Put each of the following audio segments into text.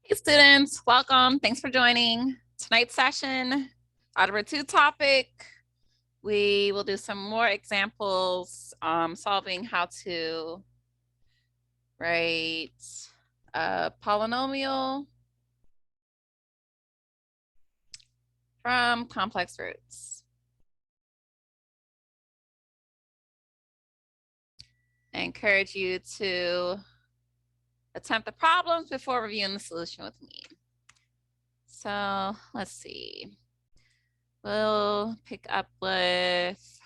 Hey students, welcome. Thanks for joining. Tonight's session, Algebra 2 topic. We will do some more examples solving how to write a polynomial from complex roots. I encourage you to attempt the problems before reviewing the solution with me. So let's see. We'll pick up with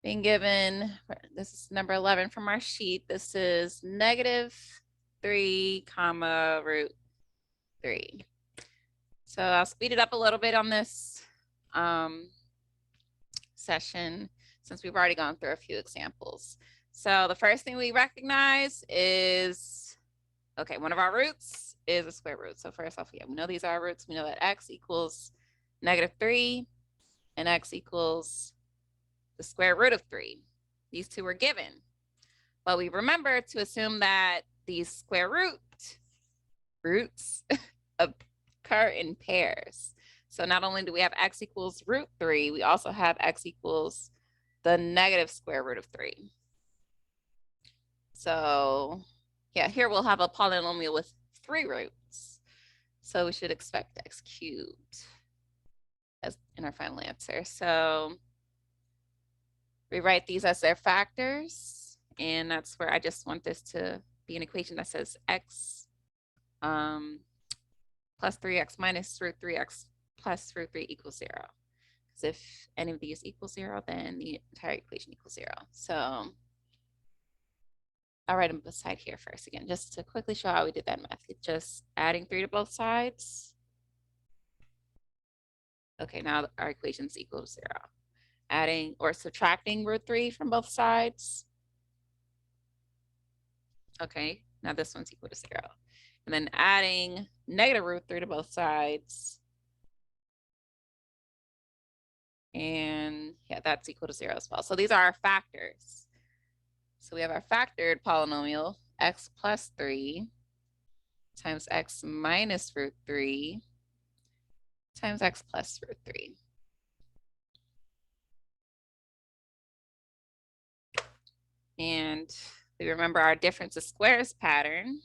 being given, this is number 11 from our sheet. This is -3, root 3. So I'll speed it up a little bit on this session since we've already gone through a few examples. So the first thing we recognize is, okay, one of our roots is a square root. So first off, yeah, we know these are our roots. We know that x equals -3 and x equals the square root of 3. These two were given. But we remember to assume that these square roots occur in pairs. So not only do we have x equals root 3, we also have x equals the negative square root of 3. So yeah, here we'll have a polynomial with 3 roots. So we should expect x cubed as in our final answer. So we write these as their factors, and that's where I just want this to be an equation that says x plus 3x minus root 3x plus root 3 equals 0. Because if any of these equals 0, then the entire equation equals 0. So I'll write them beside here first again, just to quickly show how we did that math. It's just adding 3 to both sides. Okay, now our equation's equal to 0. Adding or subtracting root 3 from both sides. Okay, now this one's equal to 0. And then adding negative root 3 to both sides. And yeah, that's equal to 0 as well. So these are our factors. So we have our factored polynomial, x plus 3 times x minus root 3 times x plus root 3. And we remember our difference of squares pattern.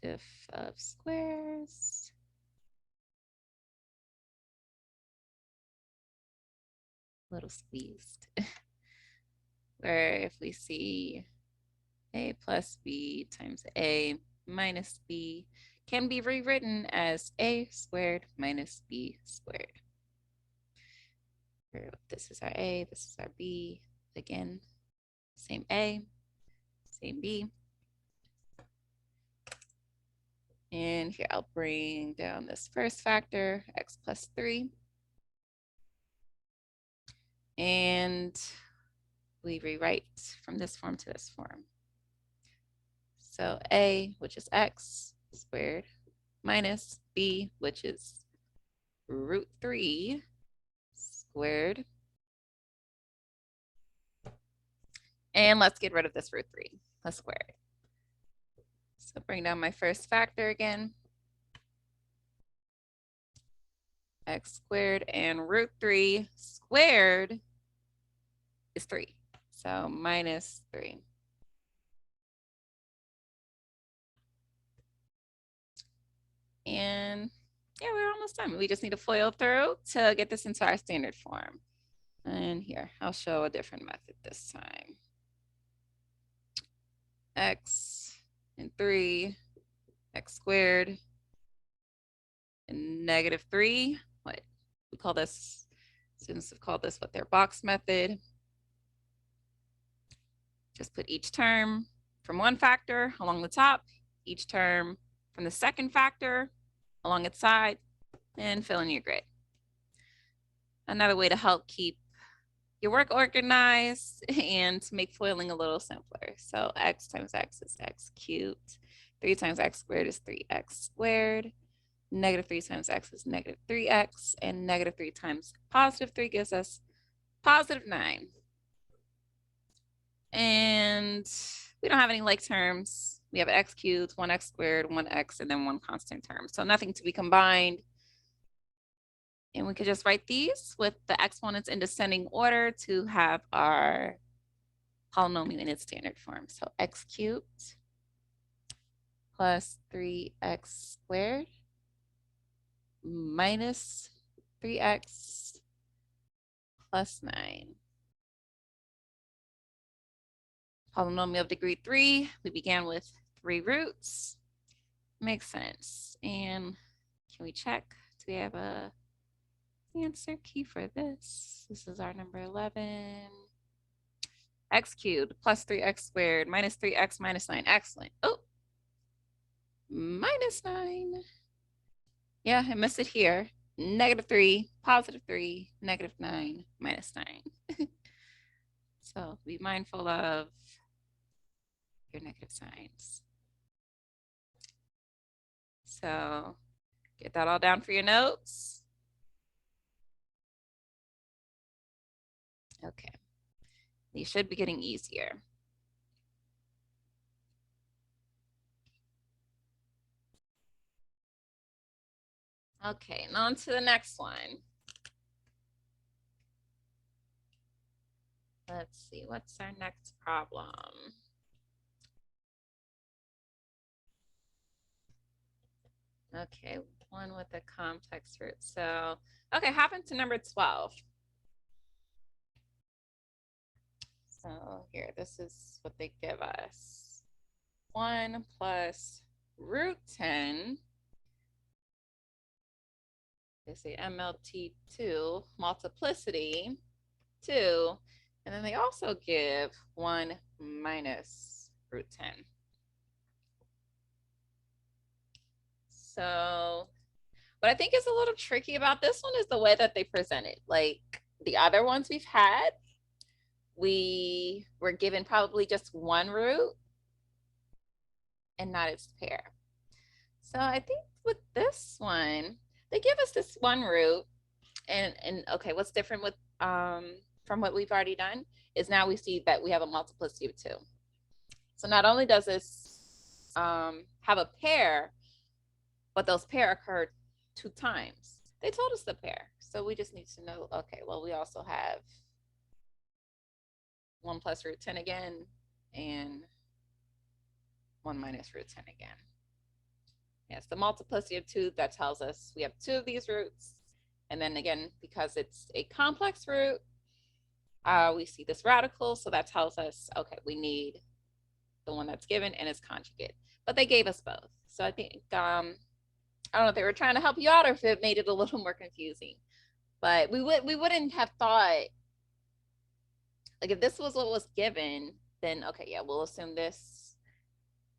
Diff of squares. A little squeezed. Where if we see a plus b times a minus b can be rewritten as a squared minus b squared. This is our a, this is our b. Again, same a, same b. And here I'll bring down this first factor, x plus 3. And we rewrite from this form to this form. So a, which is x squared, minus b, which is root 3 squared. And let's get rid of this root 3. Let's square it. So bring down my first factor again. X squared, and root 3 squared is 3. So minus 3. And yeah, we're almost done. We just need to FOIL through to get this into our standard form. And here, I'll show a different method this time. X and 3, x squared, and negative 3. What we call this, students have called this what their box method. Just put each term from one factor along the top, each term from the second factor along its side, and fill in your grid. Another way to help keep your work organized and to make foiling a little simpler. So x times x is x cubed. 3 times x squared is 3x squared. Negative 3 times x is negative 3x. And negative 3 times positive 3 gives us positive 9. And we don't have any like terms. We have x cubed, 1x squared, 1x, and then one constant term. So nothing to be combined. And we could just write these with the exponents in descending order to have our polynomial in its standard form. So x cubed plus 3x squared minus 3x plus 9. Polynomial of degree 3, we began with 3 roots. Makes sense. And can we check? Do we have a answer key for this? This is our number 11. X cubed plus 3x squared minus 3x minus 9. Excellent. Oh, minus 9. Yeah, I missed it here. -3, +3, -9, -9. So be mindful of your negative signs. So get that all down for your notes. Okay. These should be getting easier. Okay, and on to the next one. Let's see, what's our next problem? Okay, one with a complex root. So, okay, hop into number 12. So here, this is what they give us. 1 plus root 10. They say MLT2, multiplicity 2. And then they also give 1 minus root 10. So what I think is a little tricky about this one is the way that they present it. Like the other ones we've had, we were given probably just one root and not its pair. So I think with this one, they give us this one root, and okay, what's different with from what we've already done is now we see that we have a multiplicity of 2. So not only does this have a pair, but those pair occurred 2 times. They told us the pair, so we just need to know, okay, well, we also have 1 plus root 10 again and 1 minus root 10 again. Yes, the multiplicity of 2, that tells us we have 2 of these roots. And then again, because it's a complex root, we see this radical, so that tells us, okay, we need the one that's given and its conjugate. But they gave us both. So I think, I don't know if they were trying to help you out or if it made it a little more confusing. But we wouldn't have thought, like if this was what was given, then okay, yeah, we'll assume this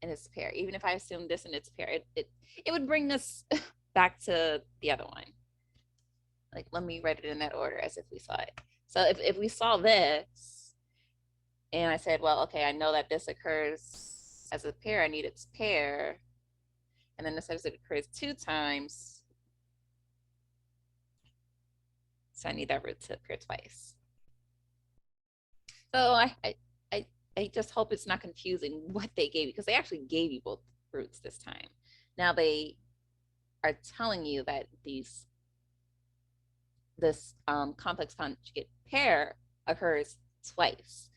in its pair. Even if I assume this in its pair, it would bring us back to the other one. Like, let me write it in that order as if we saw it. So if we saw this, and I said, well, okay, I know that this occurs as a pair, I need its pair. And then it says it occurs 2 times. So I need that root to appear twice. So I just hope it's not confusing what they gave you, because they actually gave you both roots this time. Now they are telling you that this complex conjugate pair occurs twice,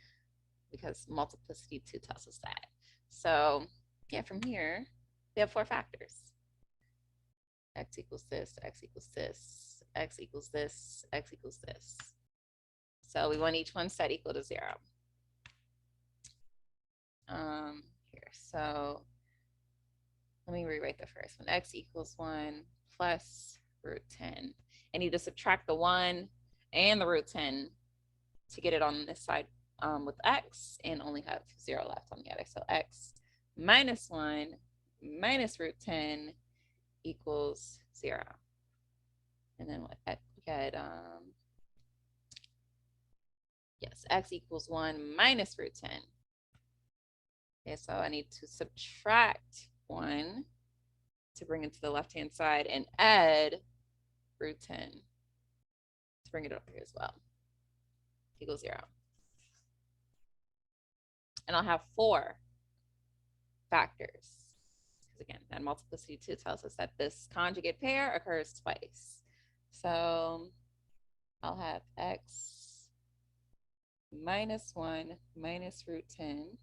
because multiplicity 2 tells us that. So yeah, from here, we have 4 factors. X equals this, X equals this, X equals this, X equals this. So we want each one set equal to 0. Here, so let me rewrite the first one. X equals 1 plus root 10. I need to subtract the 1 and the root 10 to get it on this side with X, and only have 0 left on the other. So X minus 1 minus root 10 equals 0. And then what? We had, yes, X equals 1 minus root 10. Okay, so I need to subtract 1 to bring it to the left-hand side and add root 10 to bring it over here as well. Equals 0. and I'll have 4 factors. Because again, that multiplicity 2 tells us that this conjugate pair occurs twice. So I'll have x minus 1 minus root 10,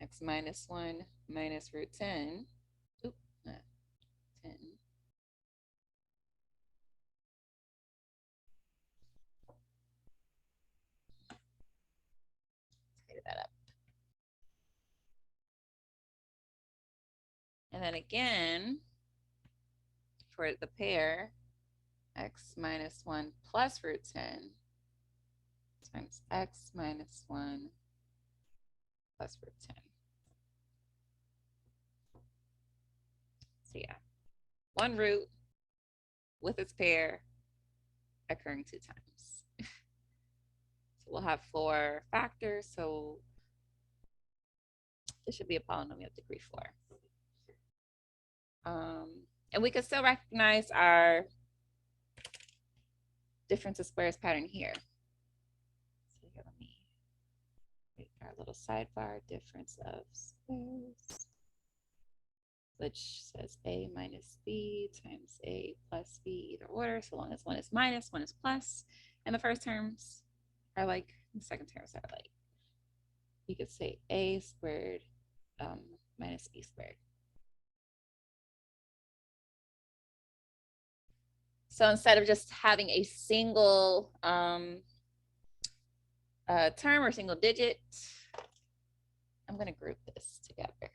x minus 1 minus root 10, 10. Tidy that up. And then again, for the pair, x minus 1 plus root 10 times x minus 1 plus root 10. So yeah, 1 root with its pair occurring 2 times. So we'll have 4 factors, so this should be a polynomial of degree 4. And we can still recognize our difference of squares pattern here. So here, let me make our little sidebar, difference of squares, which says a minus b times a plus b, either order, so long as one is minus, one is plus, and the first terms are like, the second terms are like. You could say a squared minus b squared. So instead of just having a single term or single digit, I'm going to group this together.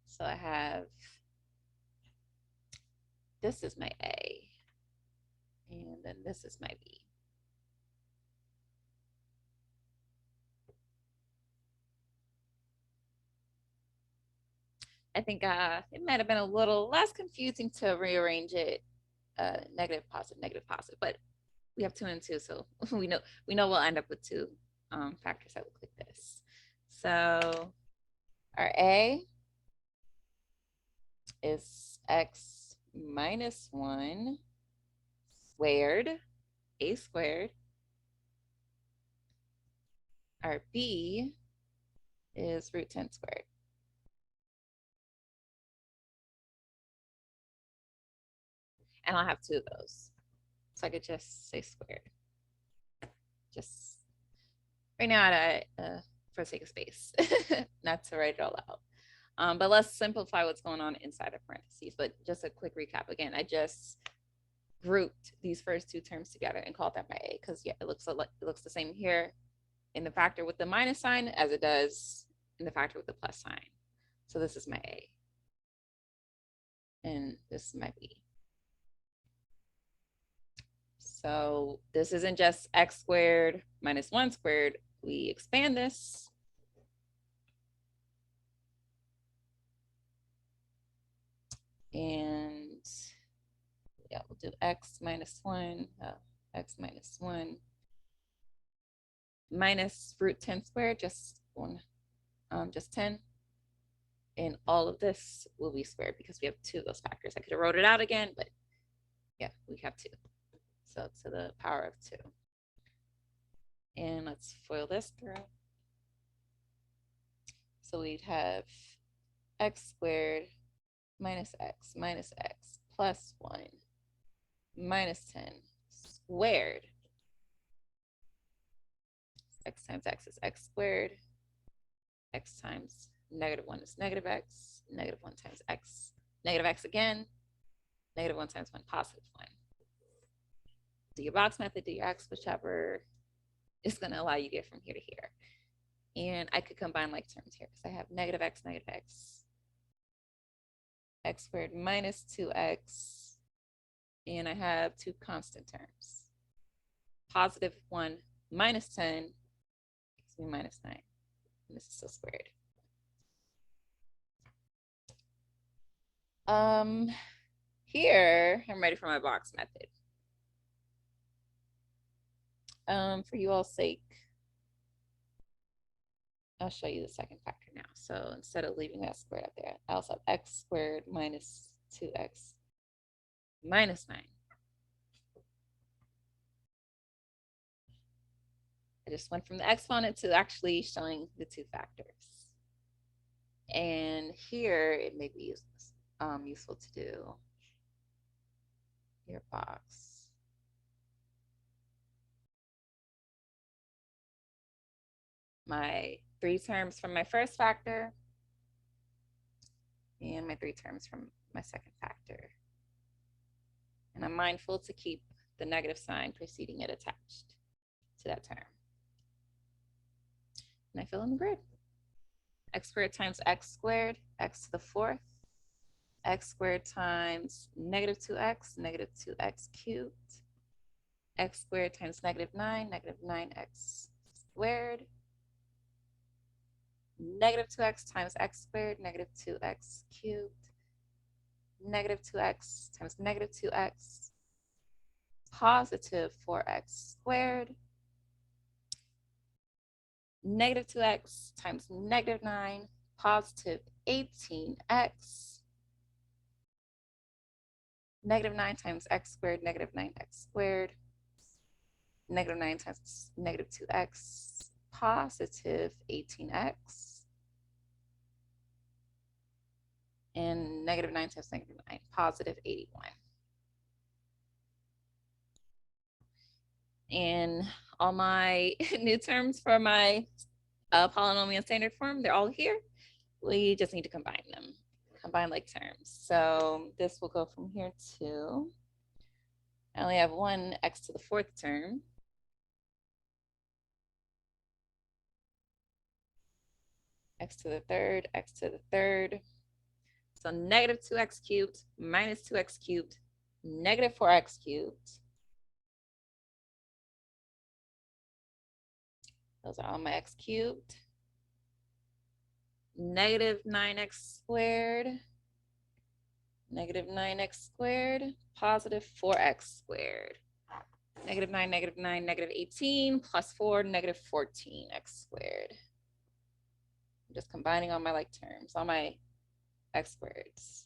So I have, this is my A, and then this is my B. I think it might have been a little less confusing to rearrange it negative, positive, but we have 2 and 2, so we know we'll end up with 2 factors that look like this. So our A is x minus 1 squared, a squared. Our B is root 10 squared. And I'll have 2 of those. So I could just say squared. Just right now, for the sake of space, not to write it all out. But let's simplify what's going on inside of parentheses. But just a quick recap. Again, I just grouped these first 2 terms together and called that my A, because yeah, it looks the same here in the factor with the minus sign as it does in the factor with the plus sign. So this is my A. And this is my B. So this isn't just x squared minus 1 squared. We expand this. And yeah, we'll do x minus 1 minus root 10 squared, just 10. And all of this will be squared because we have 2 of those factors. I could have wrote it out again, but yeah, we have 2. So to the power of 2. And let's FOIL this through. So we'd have x squared minus x plus 1 minus 10 squared. X times x is x squared. X times negative 1 is negative x. Negative 1 times x. Negative x again. Negative 1 times 1, positive 1. Do your box method, do your x, whichever is going to allow you to get from here to here. And I could combine like terms here because I have negative x, x squared minus 2x, and I have 2 constant terms. Positive 1 minus 10 gives me minus 9, and this is still squared. Here, I'm ready for my box method. For you all's sake, I'll show you the second factor now. So instead of leaving that squared up there, I also have x squared minus 2x minus 9. I just went from the exponent to actually showing the two factors. And here it may be useful to do your box. My 3 terms from my first factor and my 3 terms from my second factor. And I'm mindful to keep the negative sign preceding it attached to that term. And I fill in the grid. X squared times x squared, x to the 4th, x squared times negative 2x cubed, x squared times negative 9x squared, negative 2x times x squared, negative 2x cubed, negative 2x times negative 2x, positive 4x squared, negative 2x times negative 9, positive 18x, negative 9 times x squared, negative 9x squared, negative 9 times negative 2x, positive 18x, and negative 9 times negative 9, positive 81. And all my new terms for my polynomial standard form, they're all here. We just need to combine them, combine like terms. So this will go from here to, I only have one x to the 4th term. X to the 3rd, x to the 3rd. So negative 2x cubed minus 2x cubed, negative 4x cubed. Those are all my x cubed. Negative 9x squared, negative 9x squared, positive 4x squared. Negative 9, negative 18, plus 4, negative 14x squared. I'm just combining all my like terms, all my x squareds.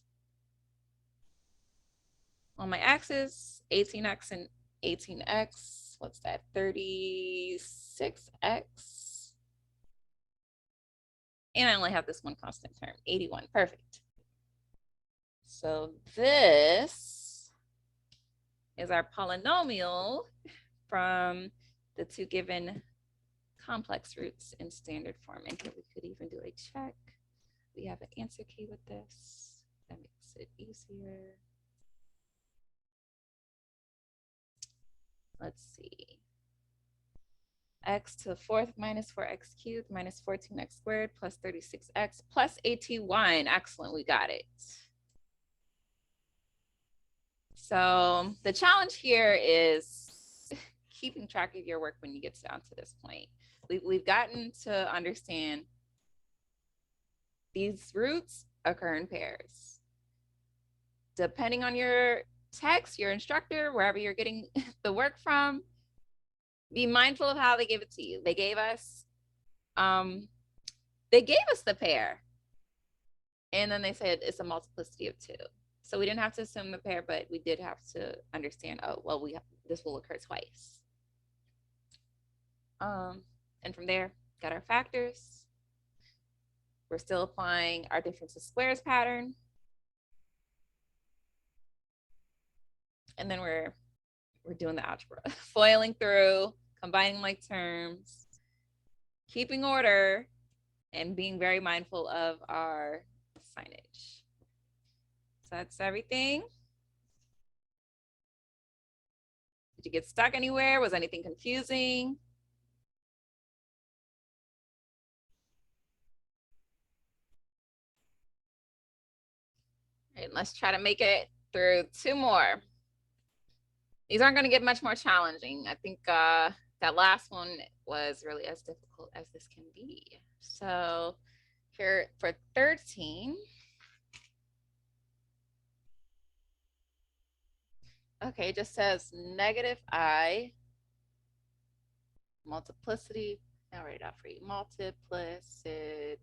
On my x's, 18x and 18x, what's that, 36x. And I only have this one constant term, 81, perfect. So this is our polynomial from the 2 given complex roots in standard form. And here we could even do a check. We have an answer key with this. That makes it easier. Let's see. X to the 4th minus 4x cubed minus 14x squared plus 36x plus 81. Excellent, we got it. So the challenge here is keeping track of your work when you get down to this point. We've gotten to understand these roots occur in pairs. Depending on your text, your instructor, wherever you're getting the work from, be mindful of how they give it to you. They gave us the pair, and then they said it's a multiplicity of 2. So we didn't have to assume the pair, but we did have to understand, oh, well, this will occur twice. And from there, got our factors. We're still applying our difference of squares pattern. And then we're doing the algebra, foiling through, combining like terms, keeping order, and being very mindful of our signage. So that's everything. Did you get stuck anywhere? Was anything confusing? All right, let's try to make it through 2 more. These aren't going to get much more challenging. I think that last one was really as difficult as this can be. So here for 13, okay, it just says negative I multiplicity I'll write it out for you. Multiplicity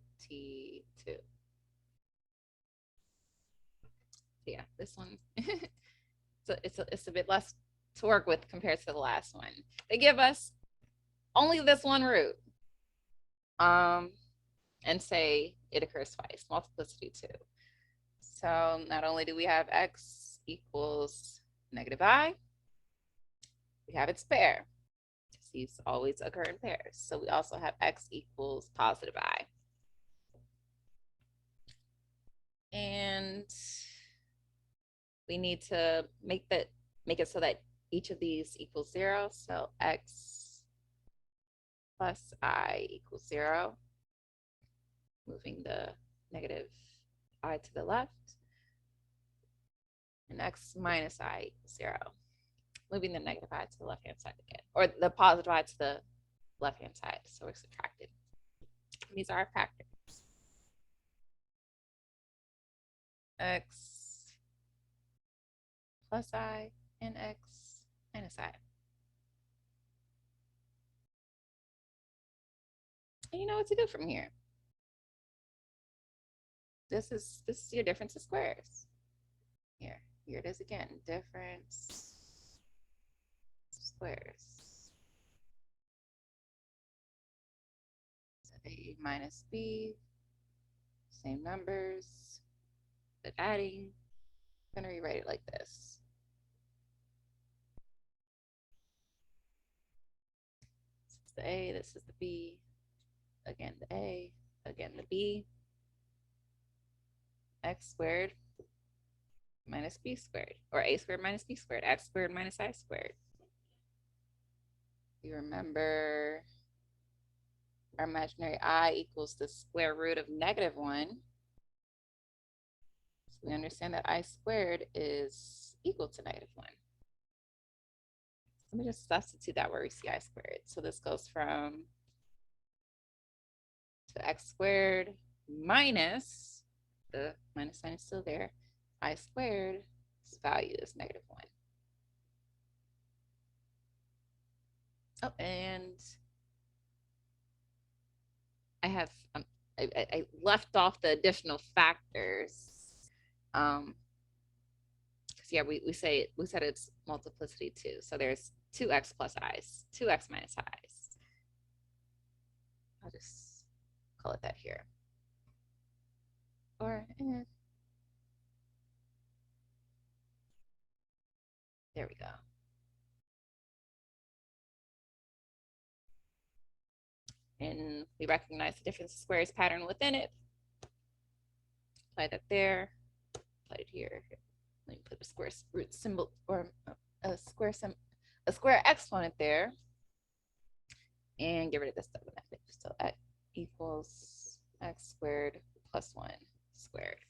2. Yeah, this one, it's a bit less to work with compared to the last one. They give us only this one root, and say it occurs twice, multiplicity 2. So not only do we have x equals negative I, we have its pair. These always occur in pairs. So we also have x equals positive I. And we need to make it so that each of these equals 0. So x plus I equals 0. Moving the negative I to the left. And x minus I equals 0. Moving the negative I to the left-hand side again. Or the positive I to the left-hand side. So we're subtracted. These are our factors. X plus I and x minus I. And you know what to do from here. This is your difference of squares. Here it is again. Difference squares. So A minus B, same numbers, but adding. I'm gonna rewrite it like this. This is the A, this is the B, again the A, again the B, x squared minus b squared, or a squared minus b squared, x squared minus I squared. You remember our imaginary I equals the square root of -1. So we understand that I squared is equal to -1. Let me just substitute that where we see I squared. So this goes from to x squared minus, the minus sign is still there, I squared, its value is -1. Oh, and I have, I left off the additional factors. Because yeah, we said it's multiplicity 2. So there's 2x plus i's, 2x minus i's. I'll just call it that here. Or there we go. And we recognize the difference of squares pattern within it. Apply that there. Apply it here. Let me put a square root symbol, or a square exponent there, and get rid of this double negative. So x equals x squared plus 1 squared.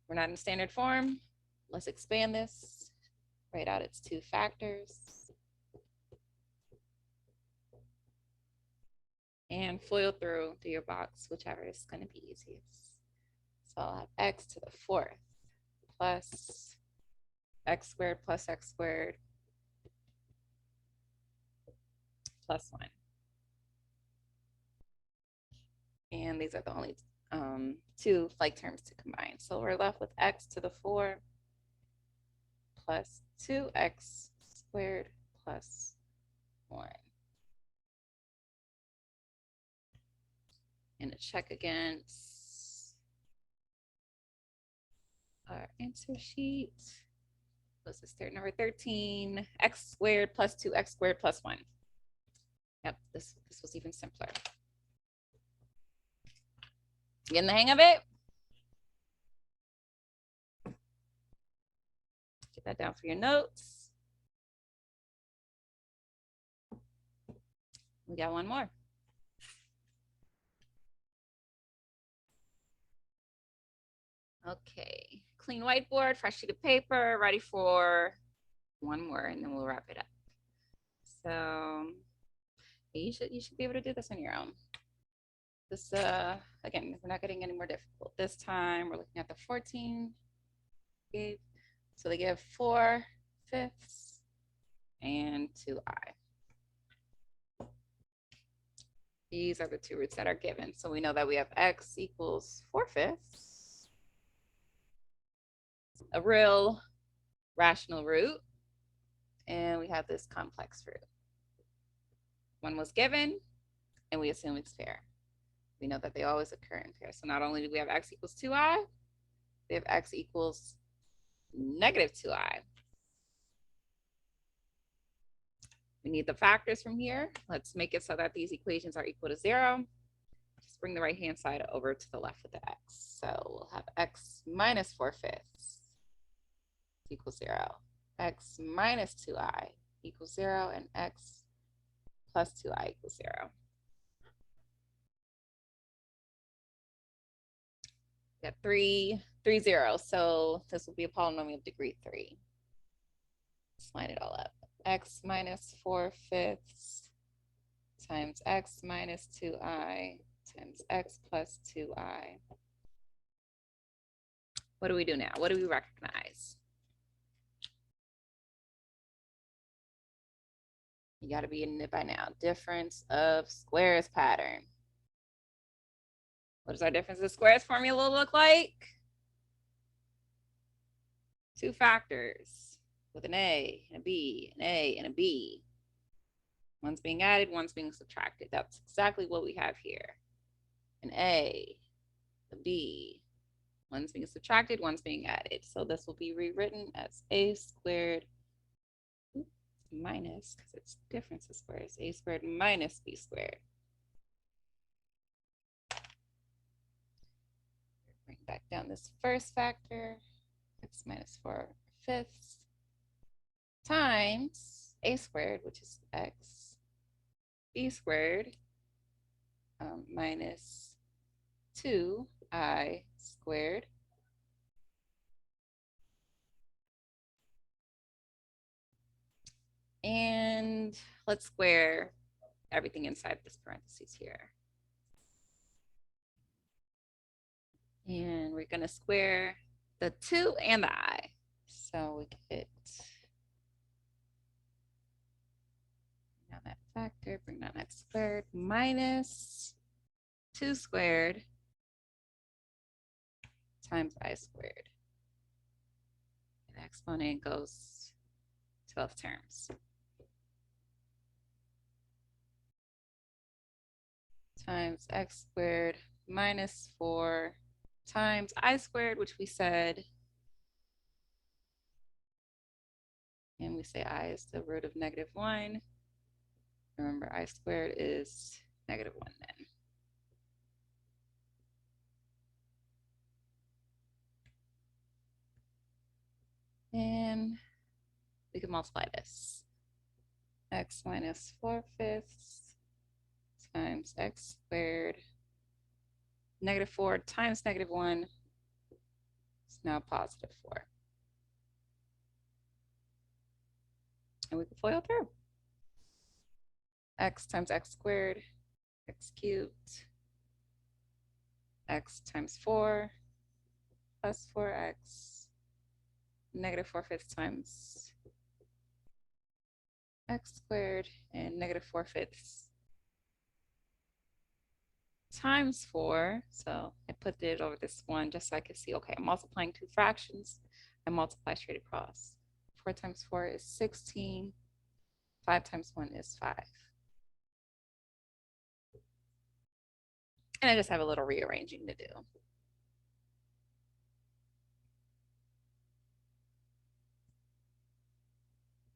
We're not in standard form. Let's expand this. Write out its 2 factors. And FOIL through, do your box, whichever is going to be easiest. So I'll have x to the 4th plus x squared plus x squared plus 1. And these are the only 2 like terms to combine. So we're left with x to the 4 plus 2x squared plus 1. And a check against our answer sheet. What's this third? Number 13, x squared plus 2x squared plus 1. Yep, this was even simpler. Getting the hang of it? Get that down for your notes. We got one more. Okay, clean whiteboard, fresh sheet of paper, ready for one more, and then we'll wrap it up. So you should be able to do this on your own. This again, we're not getting any more difficult. This time we're looking at the 14 gave. So they give 4/5 and 2i. These are the two roots that are given. So we know that we have x equals 4/5, a real rational root, and we have this complex root. One was given, and we assume it's fair. We know that they always occur in pairs. So not only do we have x equals 2i, we have x equals -2i. We need the factors from here. Let's make it so that these equations are equal to 0. Just bring the right-hand side over to the left with the x. So we'll have x minus 4/5 equals 0. X minus 2i equals 0, and x plus 2i equals 0. We got three zeros, so this will be a polynomial of degree 3. Let's line it all up. X minus 4/5 times x minus 2i times x plus 2i. What do we do now? What do we recognize? You got to be in it by now. Difference of squares pattern. What does our difference of squares formula look like? Two factors with an a and a b, an a and a b. One's being added, one's being subtracted. That's exactly what we have here. An a, a b. One's being subtracted, one's being added. So this will be rewritten as a squared minus, because it's difference of squares, a squared minus b squared. Bring back down this first factor, x minus 4/5 times a squared, which is x, b squared minus 2i squared. And let's square everything inside this parentheses here. And we're going to square the 2 and the I. So we get down that factor, bring down x squared minus 2 squared times I squared. And the exponent goes to both terms. Times x squared minus 4 times I squared, which we said, and we say I is the root of -1. Remember, I squared is -1 then. And we can multiply this. X minus 4/5 times x squared. -4 times -1 is now +4. And we can FOIL through. X times x squared, x cubed, x times 4 plus 4x, -4/5 times x squared, and -4/5 times 4. So I put it over this one just so I could see, okay, I'm multiplying two fractions. I multiply straight across. 4 times 4 is 16. 5 times 1 is 5. And I just have a little rearranging to do.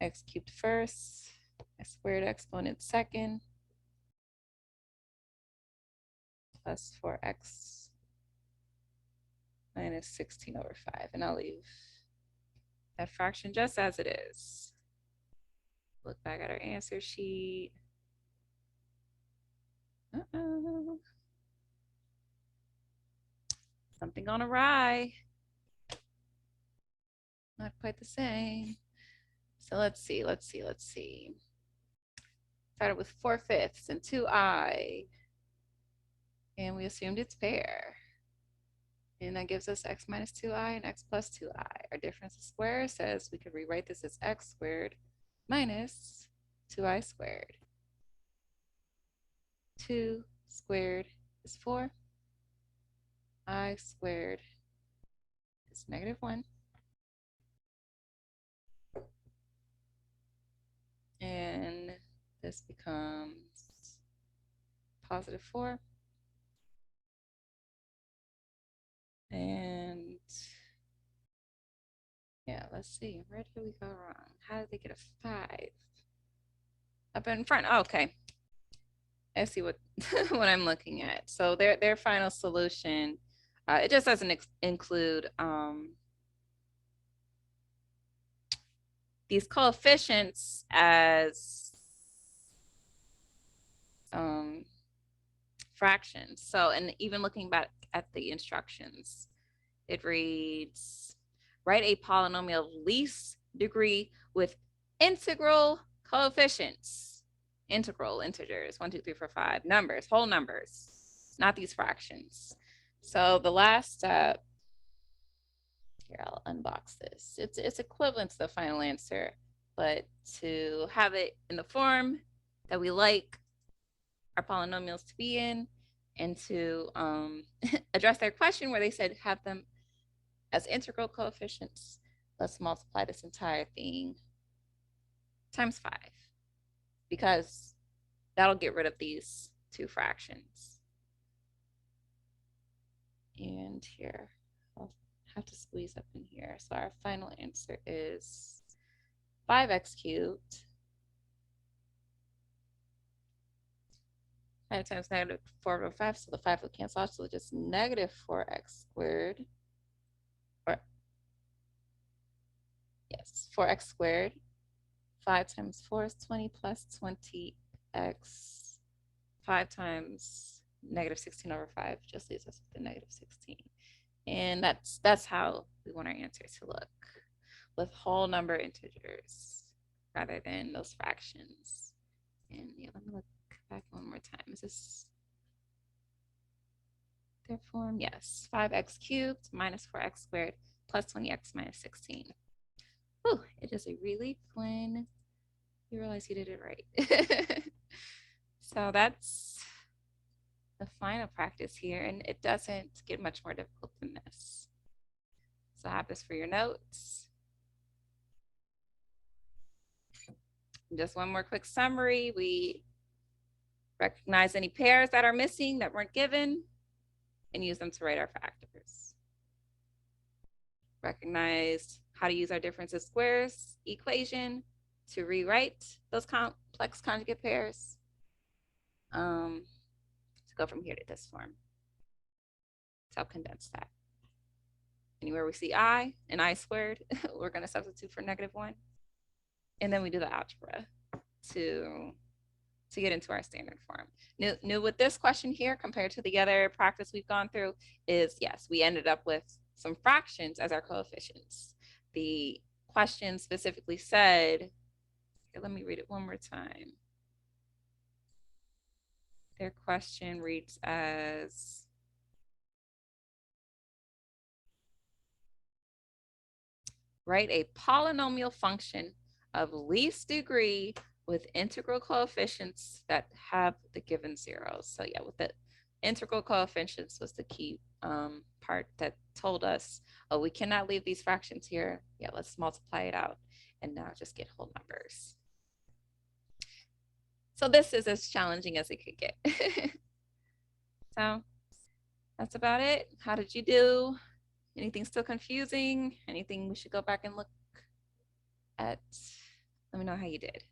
X cubed first, x squared exponent second, plus 4x minus 16/5. And I'll leave that fraction just as it is. Look back at our answer sheet. Something gone awry. Not quite the same. So let's see. Started with 4/5 and 2i. And we assumed it's pair. And that gives us x minus 2i and x plus 2i. Our difference of squares says we could rewrite this as x squared minus 2i squared. 2 squared is 4. I squared is -1. And this becomes +4. And yeah, let's see. Where did we go wrong? How did they get a 5? Up in front. Oh, okay. I see what what I'm looking at. So their final solution, it just doesn't include these coefficients as fractions. So, and even looking back at the instructions, it reads, write a polynomial of least degree with integral coefficients. Integral, integers, 1, 2, 3, 4, 5, numbers, whole numbers, not these fractions. So the last step, here, I'll unbox this. It's equivalent to the final answer, but to have it in the form that we like our polynomials to be in, and to address their question where they said have them as integral coefficients, let's multiply this entire thing times 5, because that'll get rid of these 2 fractions. And here, I'll have to squeeze up in here. So our final answer is 5x cubed. 5 times -4/5, so the 5 will cancel out, so just -4x squared. Or, yes, 4x squared. 5 times 4 is 20 plus 20x. 5 times -16/5 just leaves us with the -16. And that's how we want our answer to look, with whole number integers rather than those fractions. And yeah, let me look back one more time. Is this their form? Yes, 5x cubed minus 4x squared plus 20x minus 16. Whew, it is a relief when you realize you did it right. So that's the final practice here, and it doesn't get much more difficult than this. So I have this for your notes. Just one more quick summary. We recognize any pairs that are missing that weren't given and use them to write our factors. Recognize how to use our difference of squares equation to rewrite those complex conjugate pairs. To go from here to this form. So I'll condense that. Anywhere we see I and I squared, we're going to substitute for -1. And then we do the algebra to get into our standard form. New with this question here compared to the other practice we've gone through is, yes, we ended up with some fractions as our coefficients. The question specifically said, here, let me read it one more time. Their question reads as, write a polynomial function of least degree with integral coefficients that have the given zeros. So yeah, with the integral coefficients was the key part that told us, oh, we cannot leave these fractions here. Yeah, let's multiply it out and now just get whole numbers. So this is as challenging as it could get. So that's about it. How did you do? Anything still confusing? Anything we should go back and look at? Let me know how you did.